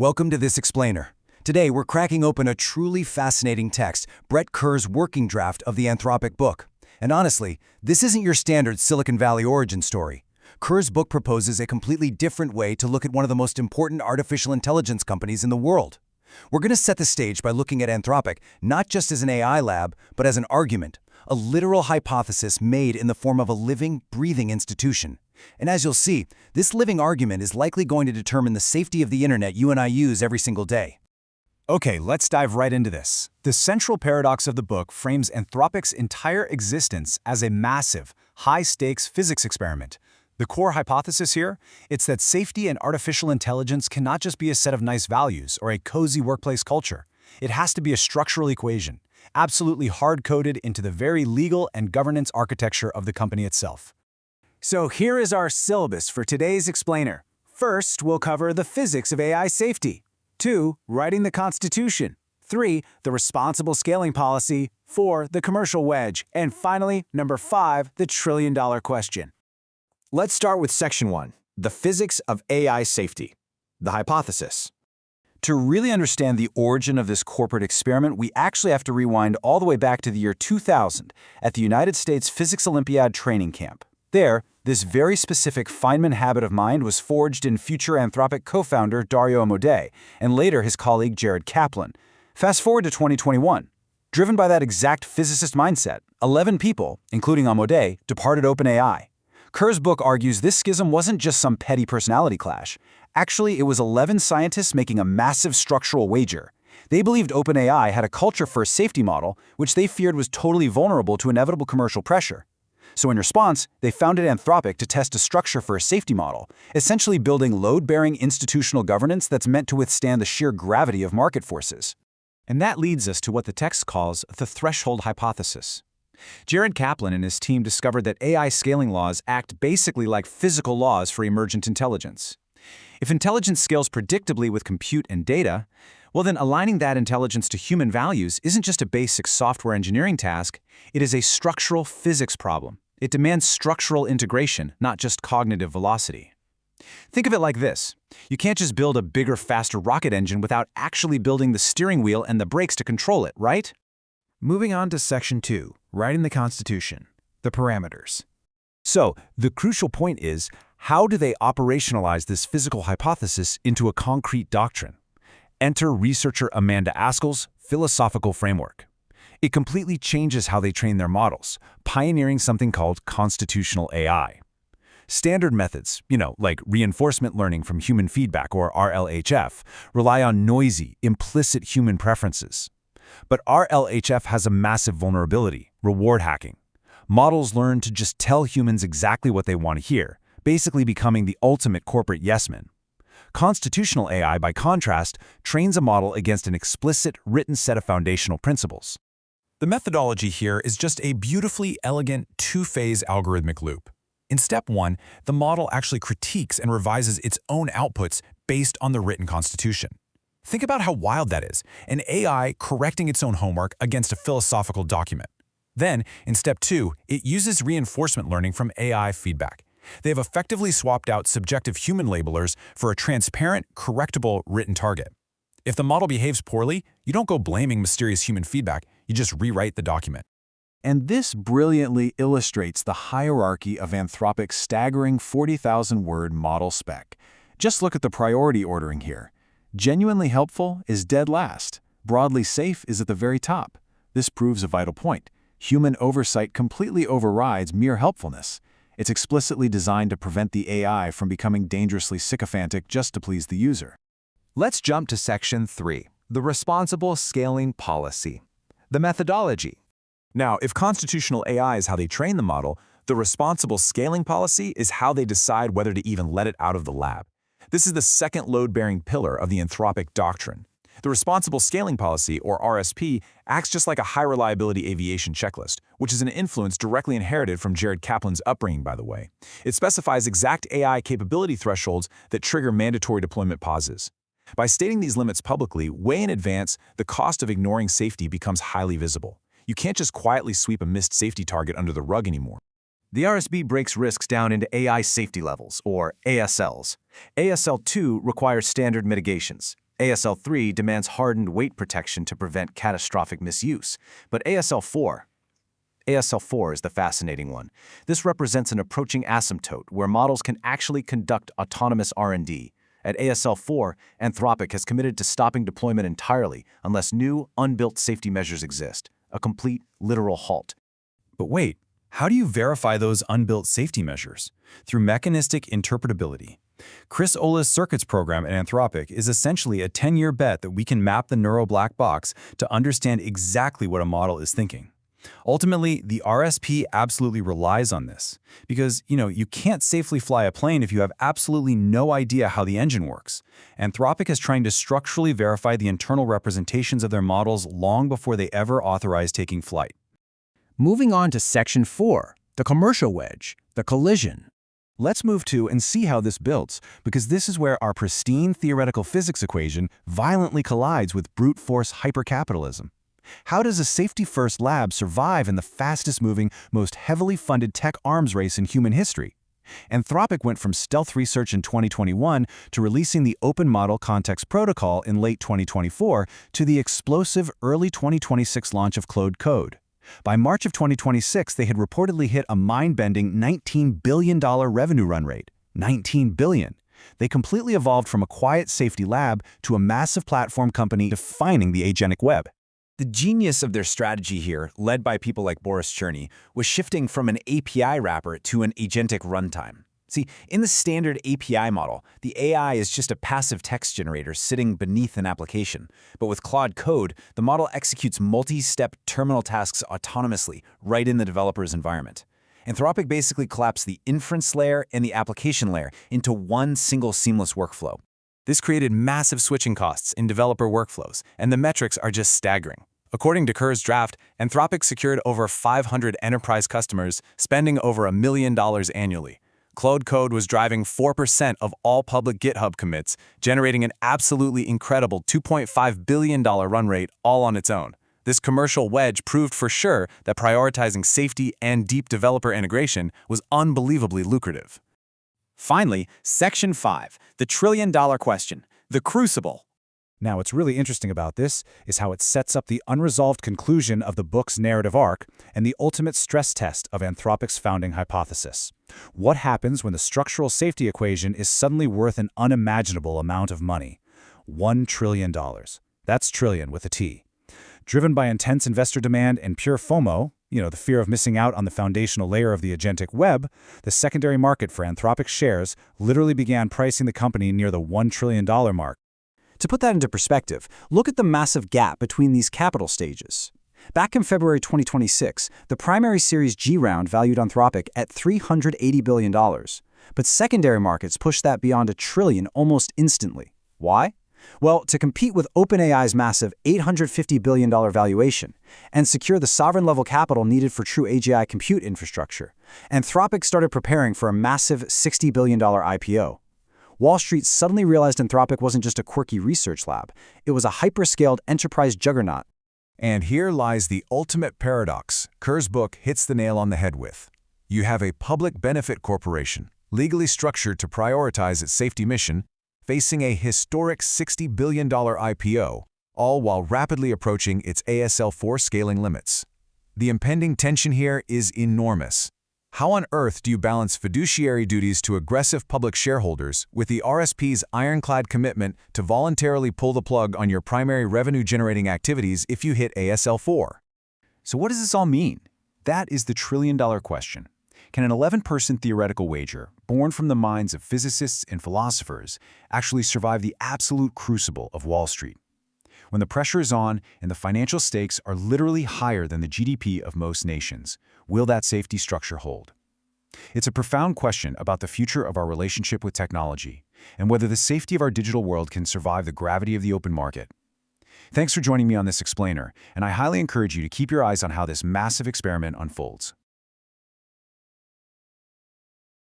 Welcome to This Explainer. Today, we're cracking open a truly fascinating text, Brett Kerr's working draft of the Anthropic book. And honestly, this isn't your standard Silicon Valley origin story. Kerr's book proposes a completely different way to look at one of the most important artificial intelligence companies in the world. We're going to set the stage by looking at Anthropic not just as an AI lab, but as an argument, a literal hypothesis made in the form of a living, breathing institution. And as you'll see, this living argument is likely going to determine the safety of the internet you and I use every single day. Okay, let's dive right into this. The central paradox of the book frames Anthropic's entire existence as a massive, high-stakes physics experiment. The core hypothesis here, it's that safety and artificial intelligence cannot just be a set of nice values or a cozy workplace culture. It has to be a structural equation, absolutely hard-coded into the very legal and governance architecture of the company itself. So here is our syllabus for today's explainer. First, we'll cover the physics of AI safety. 2, writing the Constitution. 3, the responsible scaling policy. 4, the commercial wedge. And finally, number 5, the trillion-dollar question. Let's start with Section 1, the physics of AI safety, the hypothesis. To really understand the origin of this corporate experiment, we actually have to rewind all the way back to the year 2000 at the United States Physics Olympiad training camp. There, this very specific Feynman habit of mind was forged in future Anthropic co-founder Dario Amodei, and later his colleague Kaplan. Fast forward to 2021. Driven by that exact physicist mindset, 11 people, including Amodei, departed OpenAI. Kerr's book argues this schism wasn't just some petty personality clash. Actually, it was 11 scientists making a massive structural wager. They believed OpenAI had a culture-first safety model, which they feared was totally vulnerable to inevitable commercial pressure. So in response, they founded Anthropic to test a structure for a safety model, essentially building load-bearing institutional governance that's meant to withstand the sheer gravity of market forces. And that leads us to what the text calls the threshold hypothesis. Kaplan and his team discovered that AI scaling laws act basically like physical laws for emergent intelligence. If intelligence scales predictably with compute and data, well then aligning that intelligence to human values isn't just a basic software engineering task, it is a structural physics problem. It demands structural integration, not just cognitive velocity. Think of it like this. You can't just build a bigger, faster rocket engine without actually building the steering wheel and the brakes to control it, right? Moving on to Section 2, writing the Constitution, the parameters. So, the crucial point is, how do they operationalize this physical hypothesis into a concrete doctrine? Enter researcher Amanda Askell's philosophical framework. It completely changes how they train their models, pioneering something called constitutional AI. Standard methods, like reinforcement learning from human feedback or RLHF, rely on noisy, implicit human preferences. But RLHF has a massive vulnerability, reward hacking. Models learn to just tell humans exactly what they want to hear, basically becoming the ultimate corporate yes-men. Constitutional AI, by contrast, trains a model against an explicit, written set of foundational principles. The methodology here is just a beautifully elegant two-phase algorithmic loop. In step 1, the model actually critiques and revises its own outputs based on the written constitution. Think about how wild that is, an AI correcting its own homework against a philosophical document. Then, in step 2, it uses reinforcement learning from AI feedback. They have effectively swapped out subjective human labelers for a transparent, correctable written target. If the model behaves poorly, you don't go blaming mysterious human feedback, you just rewrite the document. And this brilliantly illustrates the hierarchy of Anthropic's staggering 40,000-word model spec. Just look at the priority ordering here. Genuinely helpful is dead last. Broadly safe is at the very top. This proves a vital point. Human oversight completely overrides mere helpfulness. It's explicitly designed to prevent the AI from becoming dangerously sycophantic just to please the user. Let's jump to Section 3, the responsible scaling policy, the methodology. Now, if constitutional AI is how they train the model, the responsible scaling policy is how they decide whether to even let it out of the lab. This is the second load-bearing pillar of the Anthropic doctrine. The responsible scaling policy, or RSP, acts just like a high-reliability aviation checklist, which is an influence directly inherited from Kaplan's upbringing, by the way. It specifies exact AI capability thresholds that trigger mandatory deployment pauses. By stating these limits publicly, way in advance, the cost of ignoring safety becomes highly visible. You can't just quietly sweep a missed safety target under the rug anymore. The RSB breaks risks down into AI safety levels, or ASLs. ASL 2 requires standard mitigations. ASL3 demands hardened weight protection to prevent catastrophic misuse. But ASL4 is the fascinating one. This represents an approaching asymptote where models can actually conduct autonomous R&D. At ASL4, Anthropic has committed to stopping deployment entirely unless new, unbuilt safety measures exist. A complete, literal halt. But wait, how do you verify those unbuilt safety measures? Through mechanistic interpretability. Chris Ola's circuits program at Anthropic is essentially a 10-year bet that we can map the neural black box to understand exactly what a model is thinking. Ultimately, the RSP absolutely relies on this because, you can't safely fly a plane if you have absolutely no idea how the engine works. Anthropic is trying to structurally verify the internal representations of their models long before they ever authorize taking flight. Moving on to Section 4, the commercial wedge, the collision. Let's move to and see how this builds, because this is where our pristine theoretical physics equation violently collides with brute force hypercapitalism. How does a safety-first lab survive in the fastest-moving, most heavily funded tech arms race in human history? Anthropic went from stealth research in 2021 to releasing the Open Model Context Protocol in late 2024 to the explosive early 2026 launch of Claude Code. By March of 2026, they had reportedly hit a mind-bending $19 billion revenue run rate. $19 billion. They completely evolved from a quiet safety lab to a massive platform company defining the agentic web. The genius of their strategy here, led by people like Boris Cherny, was shifting from an API wrapper to an agentic runtime. See, in the standard API model, the AI is just a passive text generator sitting beneath an application. But with Claude Code, the model executes multi-step terminal tasks autonomously, right in the developer's environment. Anthropic basically collapsed the inference layer and the application layer into one single seamless workflow. This created massive switching costs in developer workflows, and the metrics are just staggering. According to Kerr's draft, Anthropic secured over 500 enterprise customers, spending over $1 million annually. Claude Code was driving 4% of all public GitHub commits, generating an absolutely incredible $2.5 billion run rate all on its own. This commercial wedge proved for sure that prioritizing safety and deep developer integration was unbelievably lucrative. Finally, Section 5, the trillion-dollar question, the crucible. Now, what's really interesting about this is how it sets up the unresolved conclusion of the book's narrative arc and the ultimate stress test of Anthropic's founding hypothesis. What happens when the structural safety equation is suddenly worth an unimaginable amount of money? $1 trillion. That's trillion with a T. Driven by intense investor demand and pure FOMO, the fear of missing out on the foundational layer of the agentic web, the secondary market for Anthropic shares literally began pricing the company near the $1 trillion mark. To put that into perspective, look at the massive gap between these capital stages. Back in February 2026, the primary Series G round valued Anthropic at $380 billion. But secondary markets pushed that beyond $1 trillion almost instantly. Why? Well, to compete with OpenAI's massive $850 billion valuation and secure the sovereign-level capital needed for true AGI compute infrastructure, Anthropic started preparing for a massive $60 billion IPO. Wall Street suddenly realized Anthropic wasn't just a quirky research lab. It was a hyper-scaled enterprise juggernaut. And here lies the ultimate paradox Kerr's book hits the nail on the head with. You have a public benefit corporation, legally structured to prioritize its safety mission, facing a historic $60 billion IPO, all while rapidly approaching its ASL4 scaling limits. The impending tension here is enormous. How on earth do you balance fiduciary duties to aggressive public shareholders with the RSP's ironclad commitment to voluntarily pull the plug on your primary revenue-generating activities if you hit ASL4? So what does this all mean? That is the trillion-dollar question. Can an 11-person theoretical wager, born from the minds of physicists and philosophers, actually survive the absolute crucible of Wall Street? When the pressure is on and the financial stakes are literally higher than the GDP of most nations, will that safety structure hold? It's a profound question about the future of our relationship with technology and whether the safety of our digital world can survive the gravity of the open market. Thanks for joining me on this explainer, and I highly encourage you to keep your eyes on how this massive experiment unfolds.